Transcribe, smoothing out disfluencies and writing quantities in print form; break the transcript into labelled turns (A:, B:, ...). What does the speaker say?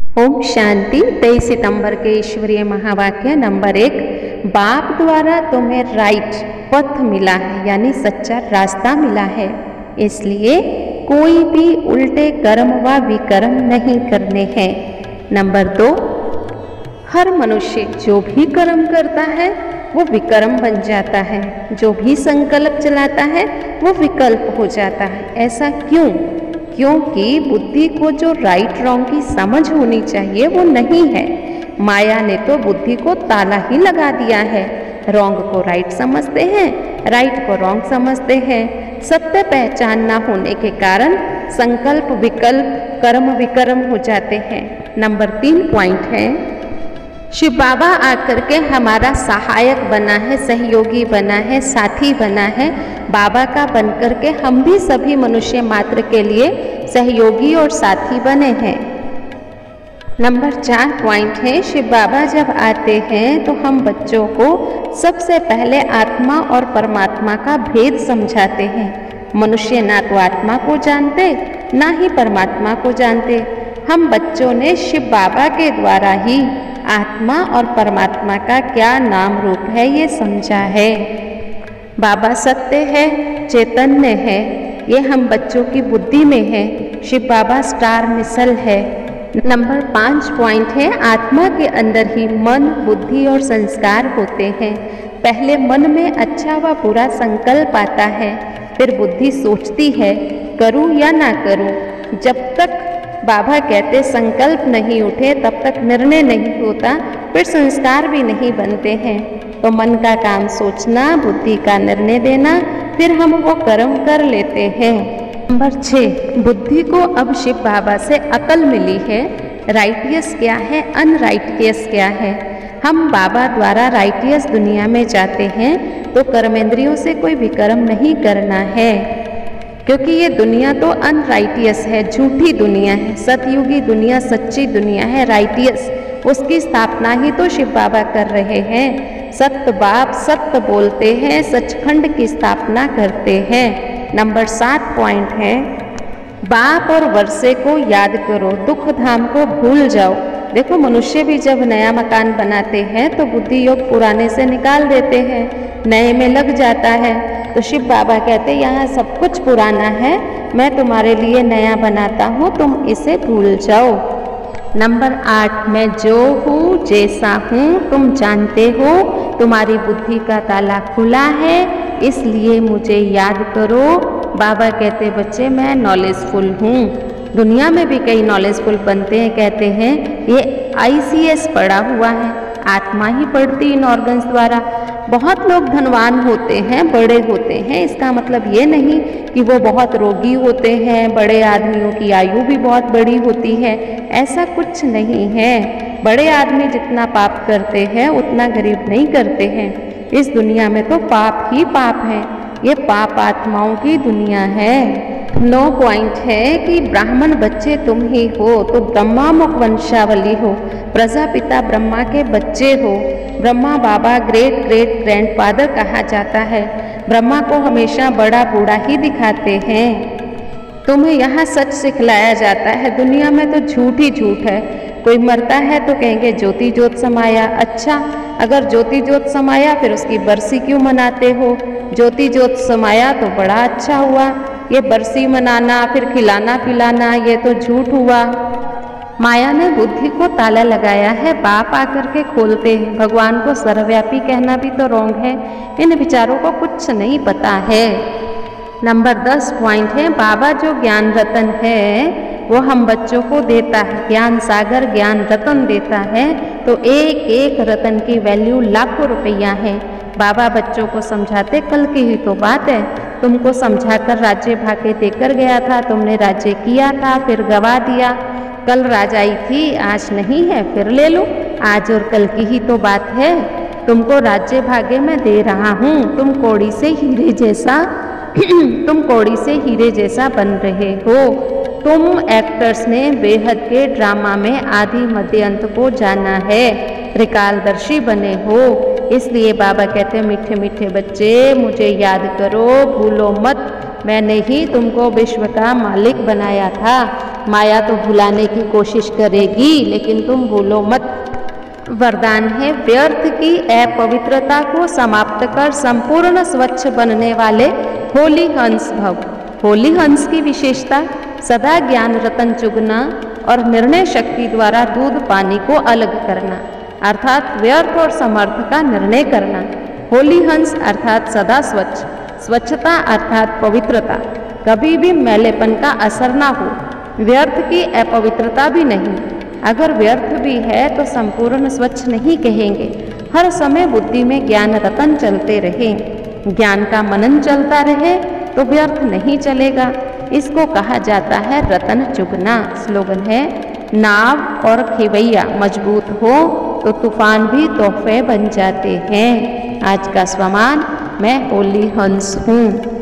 A: ओम शांति। 23 सितंबर के ईश्वरीय महावाक्य नंबर 1। बाप द्वारा तुम्हें राइट पथ मिला है, यानी सच्चा रास्ता मिला है, इसलिए कोई भी उल्टे कर्म व विकर्म नहीं करने हैं। नंबर 2। हर मनुष्य जो भी कर्म करता है वो विकर्म बन जाता है, जो भी संकल्प चलाता है वो विकल्प हो जाता है। ऐसा क्यों? क्योंकि बुद्धि को जो राइट रॉन्ग की समझ होनी चाहिए वो नहीं है। माया ने तो बुद्धि को ताला ही लगा दिया है। रॉन्ग को राइट समझते हैं, राइट को रॉन्ग समझते हैं। सत्य पहचान ना होने के कारण संकल्प विकल्प कर्म विकर्म हो जाते हैं। नंबर 3 पॉइंट है, शिव बाबा आकर के हमारा सहायक बना है, सहयोगी बना है, साथी बना है। बाबा का बनकर के हम भी सभी मनुष्य मात्र के लिए सहयोगी और साथी बने हैं। नंबर 4 पॉइंट है, शिव बाबा जब आते हैं तो हम बच्चों को सबसे पहले आत्मा और परमात्मा का भेद समझाते हैं। मनुष्य ना तो आत्मा को जानते ना ही परमात्मा को जानते। हम बच्चों ने शिव बाबा के द्वारा ही आत्मा और परमात्मा का क्या नाम रूप है ये समझा है। बाबा सत्य है, चैतन्य है, ये हम बच्चों की बुद्धि में है। शिव बाबा स्टार मिसल है। नंबर 5 पॉइंट है, आत्मा के अंदर ही मन बुद्धि और संस्कार होते हैं। पहले मन में अच्छा व बुरा संकल्प आता है, फिर बुद्धि सोचती है करूं या ना करूं। जब तक बाबा कहते संकल्प नहीं उठे तब तक निर्णय नहीं होता, फिर संस्कार भी नहीं बनते हैं। तो मन का काम सोचना, बुद्धि का निर्णय देना, फिर हम वो कर्म कर लेते हैं। नंबर 6, बुद्धि को अब शिव बाबा से अकल मिली है। राइटियस क्या है, अनराइटियस क्या है। हम बाबा द्वारा राइटियस दुनिया में जाते हैं तो कर्मेंद्रियों से कोई विकर्म नहीं करना है, क्योंकि ये दुनिया तो अनराइटियस है, झूठी दुनिया है। सतयुगी दुनिया सच्ची दुनिया है, राइटियस, उसकी स्थापना ही तो शिव बाबा कर रहे हैं। सत्य बाप सत्य बोलते हैं, सचखंड की स्थापना करते हैं। नंबर 7 पॉइंट है, बाप और वर्षे को याद करो, दुख धाम को भूल जाओ। देखो मनुष्य भी जब नया मकान बनाते हैं तो बुद्धि योग पुराने से निकाल देते हैं, नए में लग जाता है। तो शिव बाबा कहते यहाँ सब कुछ पुराना है, मैं तुम्हारे लिए नया बनाता हूँ, तुम इसे भूल जाओ। नंबर 8, मैं जो हूँ जैसा हूँ तुम जानते हो, तुम्हारी बुद्धि का ताला खुला है, इसलिए मुझे याद करो। बाबा कहते बच्चे मैं नॉलेजफुल हूँ। दुनिया में भी कई नॉलेजफुल बनते हैं, कहते हैं ये ICS पढ़ा हुआ है, आत्मा ही पढ़ती इन ऑर्गन्स द्वारा। बहुत लोग धनवान होते हैं, बड़े होते हैं, इसका मतलब ये नहीं कि वो बहुत रोगी होते हैं। बड़े आदमियों की आयु भी बहुत बड़ी होती है, ऐसा कुछ नहीं है। बड़े आदमी जितना पाप करते हैं उतना गरीब नहीं करते हैं। इस दुनिया में तो पाप ही पाप है, ये पाप आत्माओं की दुनिया है। 9 पॉइंट है कि ब्राह्मण बच्चे तुम ही हो तो ब्रह्मा मुख वंशावली हो, प्रजापिता ब्रह्मा के बच्चे हो। ब्रह्मा बाबा ग्रेट ग्रेट ग्रैंडफादर कहा जाता है। ब्रह्मा को हमेशा बड़ा बूढ़ा ही दिखाते हैं। तुम्हें यहाँ सच सिखलाया जाता है, दुनिया में तो झूठ ही झूठ है। कोई मरता है तो कहेंगे ज्योति ज्योत समाया। अच्छा, अगर ज्योति ज्योत समाया फिर उसकी बरसी क्यों मनाते हो? ज्योति ज्योत समाया तो बड़ा अच्छा हुआ, ये बरसी मनाना फिर खिलाना पिलाना ये तो झूठ हुआ। माया ने बुद्धि को ताला लगाया है, बाप आकर के खोलते हैं। भगवान को सर्वव्यापी कहना भी तो रॉन्ग है, इन विचारों को कुछ नहीं पता है। नंबर 10 पॉइंट है, बाबा जो ज्ञान रतन है वो हम बच्चों को देता है। ज्ञान सागर ज्ञान रतन देता है, तो एक एक रतन की वैल्यू लाखों रुपया है। बाबा बच्चों को समझाते, कल की ही तो बात है, तुमको समझाकर राज्य भाग्य देकर गया था, तुमने राज्य किया था फिर गवा दिया। कल राजाई थी आज नहीं है, फिर ले लो। आज और कल की ही तो बात है। तुमको राज्य भाग्य में दे रहा हूँ, तुम कौड़ी से हीरे जैसा तुम कौड़ी से हीरे जैसा बन रहे हो। तुम एक्टर्स ने बेहद के ड्रामा में आदि मध्य अंत को जाना है, त्रिकालदर्शी बने हो। इसलिए बाबा कहते मीठे मीठे बच्चे मुझे याद करो, भूलो मत, मैंने ही तुमको विश्व का मालिक बनाया था। माया तो भुलाने की कोशिश करेगी, लेकिन तुम भूलो मत। वरदान है, व्यर्थ की अपवित्रता को समाप्त कर संपूर्ण स्वच्छ बनने वाले होली हंस भव। होली हंस की विशेषता सदा ज्ञान रतन चुगना और निर्णय शक्ति द्वारा दूध पानी को अलग करना, अर्थात व्यर्थ और समर्थ का निर्णय करना। होली हंस अर्थात सदा स्वच्छ, स्वच्छता अर्थात पवित्रता, कभी भी मैलेपन का असर ना हो, व्यर्थ की अपवित्रता भी नहीं। अगर व्यर्थ भी है तो संपूर्ण स्वच्छ नहीं कहेंगे। हर समय बुद्धि में ज्ञान रतन चलते रहे, ज्ञान का मनन चलता रहे तो व्यर्थ नहीं चलेगा। इसको कहा जाता है रतन चुगना। स्लोगन है, नाव और खेवैया मजबूत हो तो तूफान भी तोहफे बन जाते हैं। आज का स्वमान, मैं होली हंस हूँ।